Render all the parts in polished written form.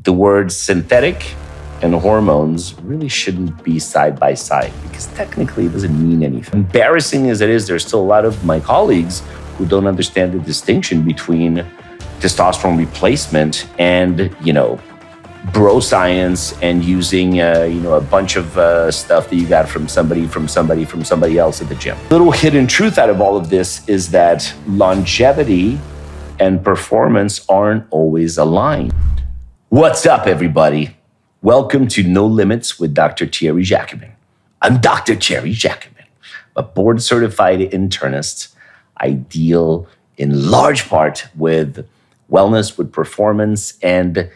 the words synthetic and hormones really shouldn't be side by side because technically it doesn't mean anything. Embarrassing as it is, there's still a lot of my colleagues who don't understand the distinction between testosterone replacement and, bro science and using, a bunch of stuff that you got from somebody else at the gym. Little hidden truth out of all of this is that longevity and performance aren't always aligned. What's up, everybody? Welcome to No Limits with Dr. Thierry Jacquemin. I'm Dr. Thierry Jacquemin, a board-certified internist. I deal in large part with wellness, with performance, and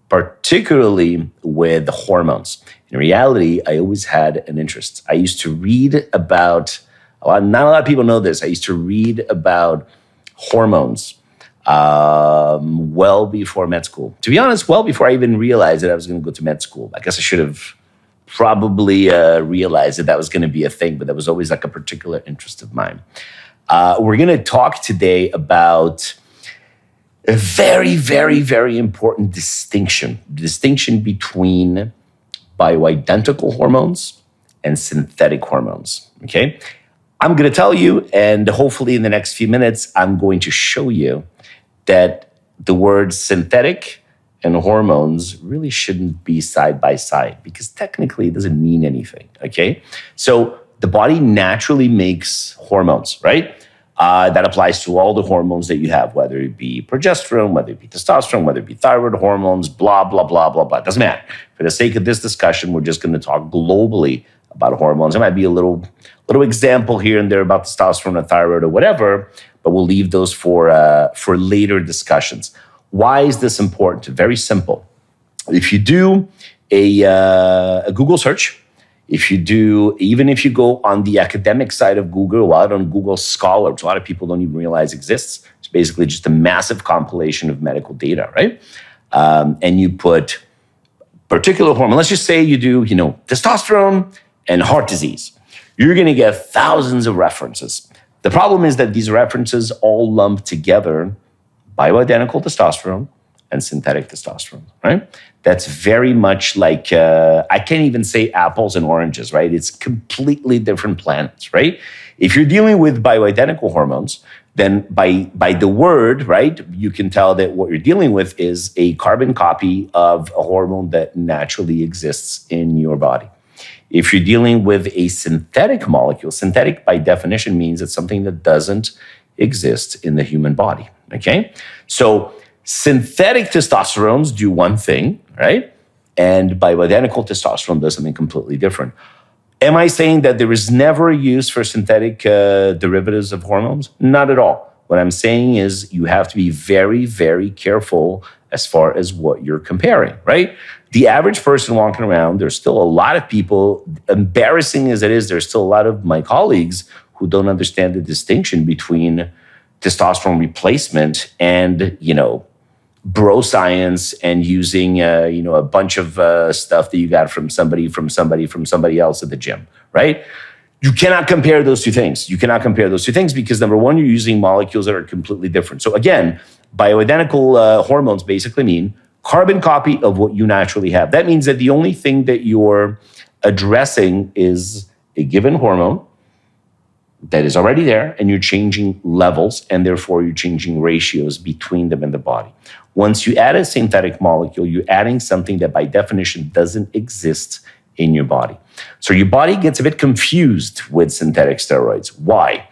particularly with hormones. In reality, I always had an interest. I used to read about, not a lot of people know this, I used to read about hormones well before med school. To be honest, well before I even realized that I was going to go to med school. I guess I should have probably realized that was going to be a thing, but that was always like a particular interest of mine. We're going to talk today about a very, very, very important distinction. The distinction between bioidentical hormones and synthetic hormones, okay? I'm going to tell you, and hopefully in the next few minutes, I'm going to show you that the words synthetic and hormones really shouldn't be side by side because technically it doesn't mean anything, okay? So the body naturally makes hormones, right? That applies to all the hormones that you have, whether it be progesterone, whether it be testosterone, whether it be thyroid hormones, blah, blah, blah, blah, blah. It doesn't matter. For the sake of this discussion, we're just going to talk globally about hormones. There might be a little example here and there about testosterone or thyroid or whatever, but we'll leave those for later discussions. Why is this important? Very simple. If you do a Google search, even if you go on the academic side of Google, out on Google Scholar, which a lot of people don't even realize exists, it's basically just a massive compilation of medical data, right? And you put particular hormone. Let's just say you do, testosterone and heart disease. You're going to get thousands of references. The problem is that these references all lump together bioidentical testosterone and synthetic testosterone, right? That's very much like, I can't even say apples and oranges, right? It's completely different planets, right? If you're dealing with bioidentical hormones, then by the word, right, you can tell that what you're dealing with is a carbon copy of a hormone that naturally exists in your body. If you're dealing with a synthetic molecule, synthetic by definition means it's something that doesn't exist in the human body, okay? So synthetic testosterones do one thing, right? And bioidentical testosterone does something completely different. Am I saying that there is never a use for synthetic derivatives of hormones? Not at all. What I'm saying is you have to be very, very careful as far as what you're comparing, right? The average person walking around, there's still a lot of people, embarrassing as it is, there's still a lot of my colleagues who don't understand the distinction between testosterone replacement and, bro science and using, a bunch of stuff that you got from somebody else at the gym, right? You cannot compare those two things. You cannot compare those two things because number one, you're using molecules that are completely different. So again, bioidentical hormones basically mean carbon copy of what you naturally have. That means that the only thing that you're addressing is a given hormone that is already there, and you're changing levels, and therefore you're changing ratios between them in the body. Once you add a synthetic molecule, you're adding something that by definition doesn't exist in your body. So your body gets a bit confused with synthetic steroids. Why?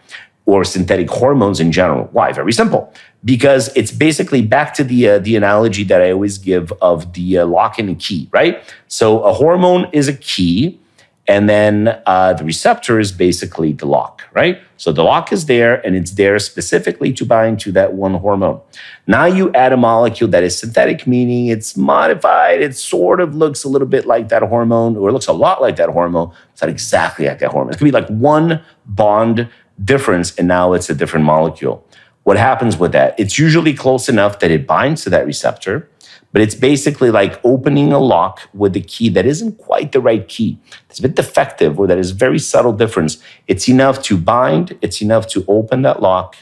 Or synthetic hormones in general. Why? Very simple. Because it's basically back to the analogy that I always give of the lock and key, right? So a hormone is a key, and then the receptor is basically the lock, right? So the lock is there, and it's there specifically to bind to that one hormone. Now you add a molecule that is synthetic, meaning it's modified. It sort of looks a little bit like that hormone, or it looks a lot like that hormone. It's not exactly like that hormone. It could be like one bond difference, and now it's a different molecule. What happens with that? It's usually close enough that it binds to that receptor, but it's basically like opening a lock with a key that isn't quite the right key. It's a bit defective, or that is a very subtle difference. It's enough to bind, it's enough to open that lock,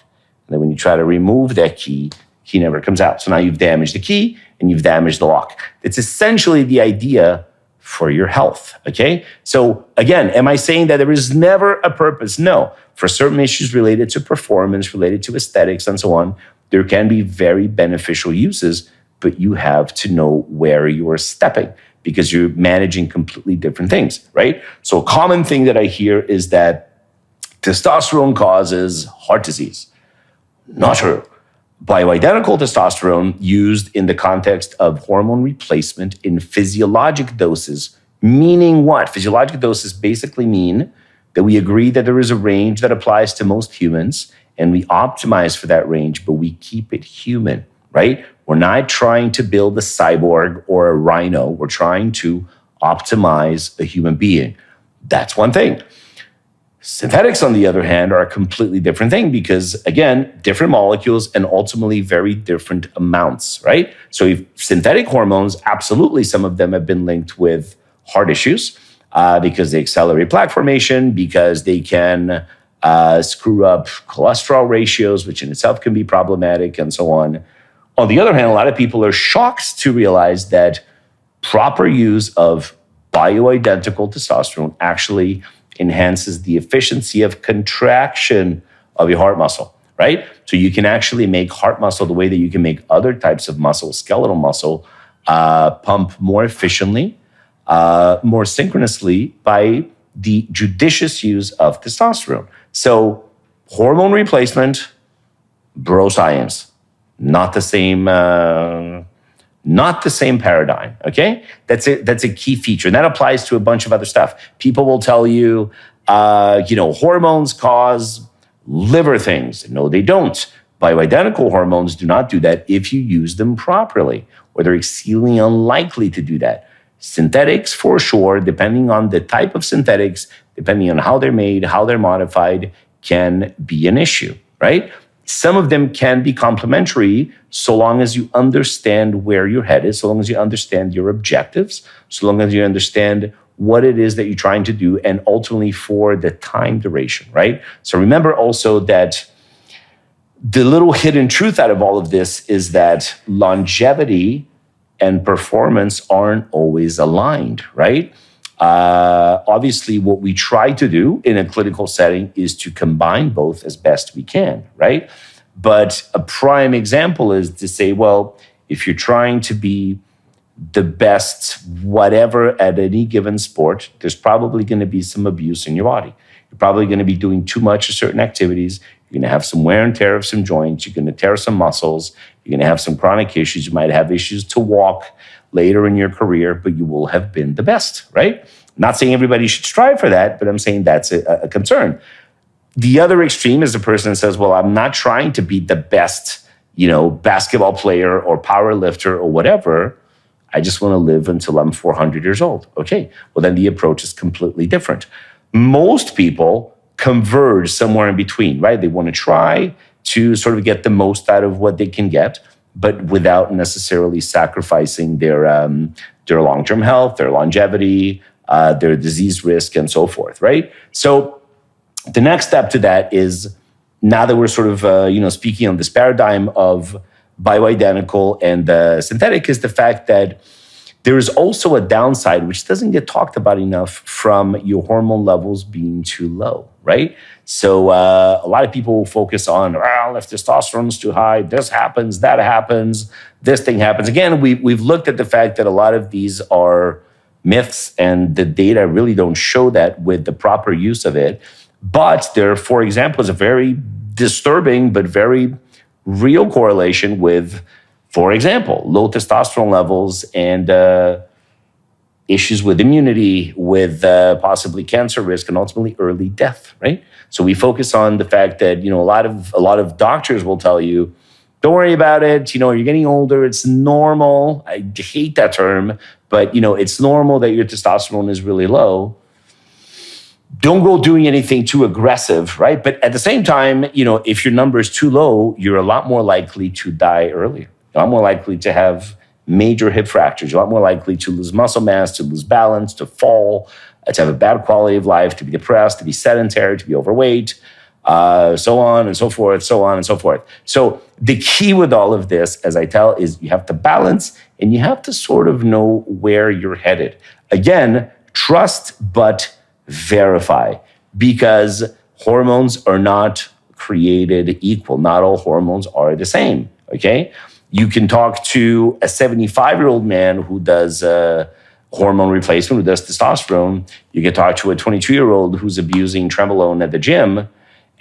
and then when you try to remove that key, Key never comes out. So now you've damaged the key and you've damaged the lock. It's essentially the idea for your health, okay? So again, am I saying that there is never a purpose? No. For certain issues related to performance, related to aesthetics and so on, there can be very beneficial uses, but you have to know where you are stepping because you're managing completely different things, right? So a common thing that I hear is that testosterone causes heart disease. Not true. Bioidentical testosterone used in the context of hormone replacement in physiologic doses, meaning what? Physiologic doses basically mean that we agree that there is a range that applies to most humans and we optimize for that range, but we keep it human, right? We're not trying to build a cyborg or a rhino. We're trying to optimize a human being. That's one thing. Synthetics, on the other hand, are a completely different thing because, again, different molecules and ultimately very different amounts, right? So if synthetic hormones, absolutely, some of them have been linked with heart issues because they accelerate plaque formation, because they can screw up cholesterol ratios, which in itself can be problematic, and so on. On the other hand, a lot of people are shocked to realize that proper use of bioidentical testosterone actually enhances the efficiency of contraction of your heart muscle, right? So you can actually make heart muscle the way that you can make other types of muscle, skeletal muscle, pump more efficiently, more synchronously by the judicious use of testosterone. So hormone replacement, bro science, not the same paradigm, okay? That's a key feature. And that applies to a bunch of other stuff. People will tell you, hormones cause liver things. No, they don't. Bioidentical hormones do not do that if you use them properly, or they're exceedingly unlikely to do that. Synthetics, for sure, depending on the type of synthetics, depending on how they're made, how they're modified, can be an issue, right? Some of them can be complementary so long as you understand where you're headed, so long as you understand your objectives, so long as you understand what it is that you're trying to do, and ultimately for the time duration, right? So remember also that the little hidden truth out of all of this is that longevity and performance aren't always aligned, right? Obviously, what we try to do in a clinical setting is to combine both as best we can, right? But a prime example is to say, well, if you're trying to be the best whatever at any given sport, there's probably going to be some abuse in your body. You're probably going to be doing too much of certain activities. You're going to have some wear and tear of some joints. You're going to tear some muscles. You're going to have some chronic issues. You might have issues to walk later in your career, but you will have been the best, right? I'm not saying everybody should strive for that, but I'm saying that's a concern. The other extreme is the person that says, well, I'm not trying to be the best, basketball player or power lifter or whatever. I just want to live until I'm 400 years old. Okay, well, then the approach is completely different. Most people converge somewhere in between, right? They want to try to sort of get the most out of what they can get, but without necessarily sacrificing their long-term health, their longevity, their disease risk, and so forth, right? So the next step to that is, now that we're sort of speaking on this paradigm of bioidentical and synthetic, is the fact that there is also a downside, which doesn't get talked about enough, from your hormone levels being too low, right? So a lot of people will focus on, well, if testosterone is too high, this happens, that happens, this thing happens. Again, we've looked at the fact that a lot of these are myths, and the data really don't show that with the proper use of it. But there, for example, is a very disturbing but very real correlation with, for example, low testosterone levels and issues with immunity, with possibly cancer risk, and ultimately early death, right? So we focus on the fact that, a lot of doctors will tell you, don't worry about it. You're getting older. It's normal. I hate that term, but it's normal that your testosterone is really low. Don't go doing anything too aggressive, right? But at the same time, if your number is too low, you're a lot more likely to die earlier. You're a lot more likely to have major hip fractures. You're a lot more likely to lose muscle mass, to lose balance, to fall, to have a bad quality of life, to be depressed, to be sedentary, to be overweight, so on and so forth, so on and so forth. So the key with all of this, as I tell, is you have to balance and you have to sort of know where you're headed. Again, trust but verify, because hormones are not created equal. Not all hormones are the same, okay? You can talk to a 75-year-old man who does hormone replacement, who does testosterone. You can talk to a 22-year-old who's abusing trenbolone at the gym,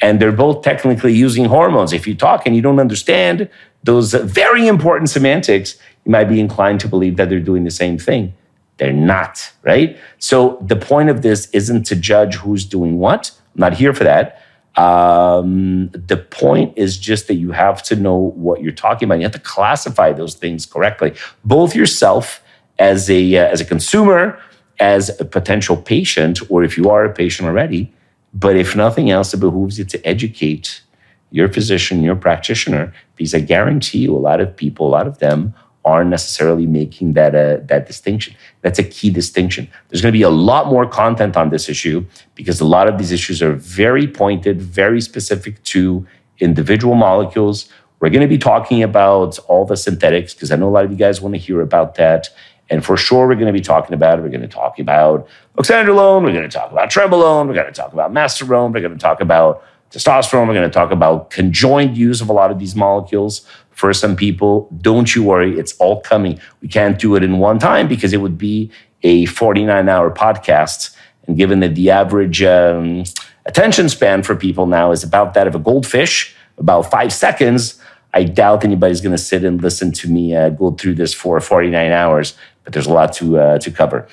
and they're both technically using hormones. If you talk and you don't understand those very important semantics, you might be inclined to believe that they're doing the same thing. They're not, right? So the point of this isn't to judge who's doing what. I'm not here for that. The point is just that you have to know what you're talking about. You have to classify those things correctly, both yourself as a consumer, as a potential patient, or if you are a patient already. But if nothing else, it behooves you to educate your physician, your practitioner, because I guarantee you a lot of people, a lot of them aren't necessarily making that distinction. That's a key distinction. There's going to be a lot more content on this issue because a lot of these issues are very pointed, very specific to individual molecules. We're going to be talking about all the synthetics because I know a lot of you guys want to hear about that. And for sure, we're going to be talking about it. We're going to talk about oxandrolone. We're going to talk about trenbolone. We're going to talk about masterone. We're going to talk about testosterone. We're going to talk about conjoined use of a lot of these molecules for some people. Don't you worry. It's all coming. We can't do it in one time because it would be a 49-hour podcast. And given that the average attention span for people now is about that of a goldfish, about 5 seconds, I doubt anybody's going to sit and listen to me go through this for 49 hours, but there's a lot to cover.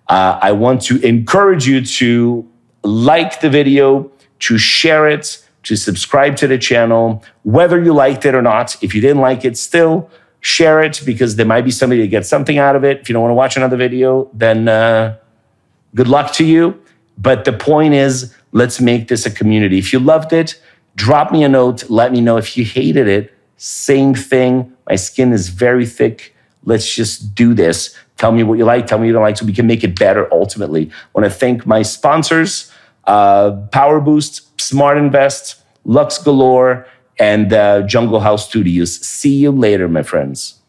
I want to encourage you to like the video, to share it, to subscribe to the channel, whether you liked it or not. If you didn't like it, still share it because there might be somebody that gets something out of it. If you don't want to watch another video, then good luck to you. But the point is, let's make this a community. If you loved it, drop me a note. Let me know. If you hated it, same thing. My skin is very thick. Let's just do this. Tell me what you like. Tell me what you don't like so we can make it better ultimately. I want to thank my sponsors, Power Boost, Smart Invest, LUXE Galore, and Junglehouse Studios. See you later, my friends.